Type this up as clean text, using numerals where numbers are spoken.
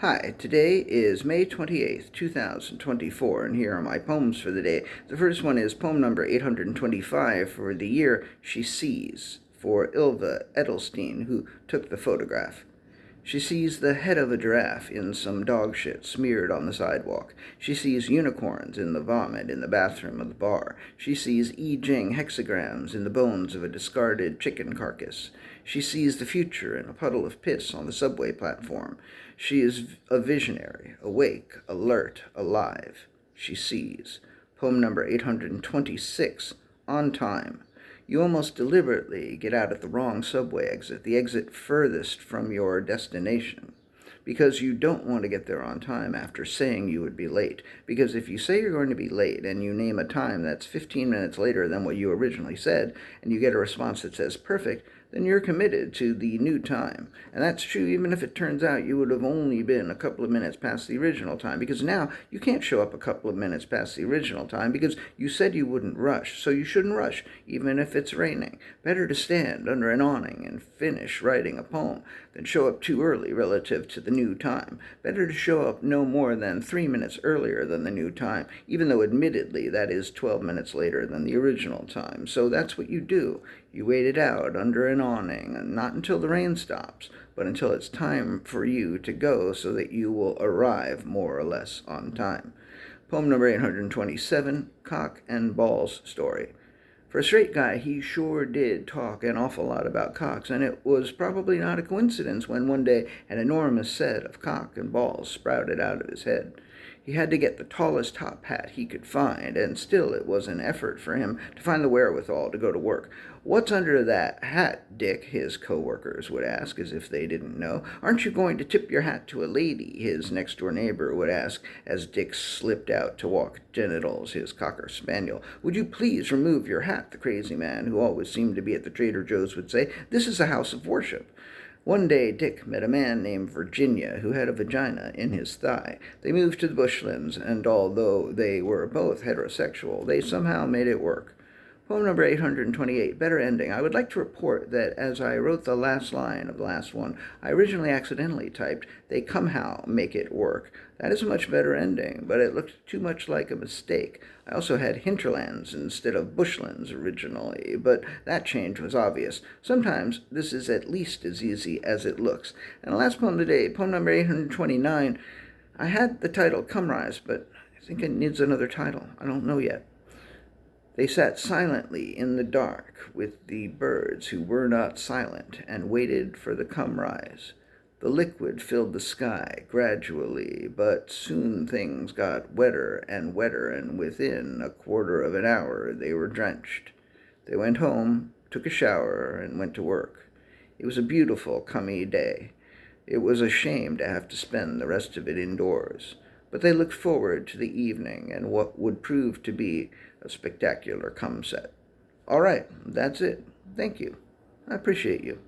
Hi, today is May 28th, 2024, and here are my poems for the day. The first one is poem number 825 for the year She Sees, for Ylfa Edelstein, who took the photograph. She sees the head of a giraffe in some dog shit smeared on the sidewalk. She sees unicorns in the vomit in the bathroom of the bar. She sees I Ching hexagrams in the bones of a discarded chicken carcass. She sees the future in a puddle of piss on the subway platform. She is a visionary, awake, alert, alive. She sees. Poem number 826, On Time. You almost deliberately get out at the wrong subway exit, the exit furthest from your destination, because you don't want to get there on time after saying you would be late. Because if you say you're going to be late and you name a time that's 15 minutes later than what you originally said, and you get a response that says perfect, then you're committed to the new time. And that's true even if it turns out you would have only been a couple of minutes past the original time, because now you can't show up a couple of minutes past the original time because you said you wouldn't rush, so you shouldn't rush even if it's raining. Better to stand under an awning and finish writing a poem than show up too early relative to the new time. Better to show up no more than 3 minutes earlier than the new time, even though admittedly that is 12 minutes later than the original time. So that's what you do. You wait it out under an awning, and not until the rain stops, but until it's time for you to go so that you will arrive more or less on time. Poem number 827, Cock and Balls Story. For a straight guy, he sure did talk an awful lot about cocks, and it was probably not a coincidence when one day an enormous set of cock and balls sprouted out of his head. He had to get the tallest top hat he could find, and still it was an effort for him to find the wherewithal to go to work. "What's under that hat, Dick?" his co-workers would ask, as if they didn't know. "Aren't you going to tip your hat to a lady?" his next-door neighbor would ask, as Dick slipped out to walk Genitals, his cocker spaniel. "Would you please remove your hat?" the crazy man, who always seemed to be at the Trader Joe's, would say. "This is a house of worship." One day Dick met a man named Virginia who had a vagina in his thigh. They moved to the bushlands, and although they were both heterosexual, they somehow made it work. Poem number 828, Better Ending. I would like to report that as I wrote the last line of the last one, I originally accidentally typed, "They comehow make it work." That is a much better ending, but it looked too much like a mistake. I also had hinterlands instead of bushlands originally, but that change was obvious. Sometimes this is at least as easy as it looks. And the last poem today, poem number 829, I had the title Come Rise, but I think it needs another title. I don't know yet. They sat silently in the dark with the birds who were not silent and waited for the come rise. The liquid filled the sky gradually, but soon things got wetter, and within a quarter of an hour they were drenched. They went home, took a shower, and went to work. It was a beautiful, cummy day. It was a shame to have to spend the rest of it indoors, but they looked forward to the evening and what would prove to be a spectacular cum set. All right, that's it. Thank you. I appreciate you.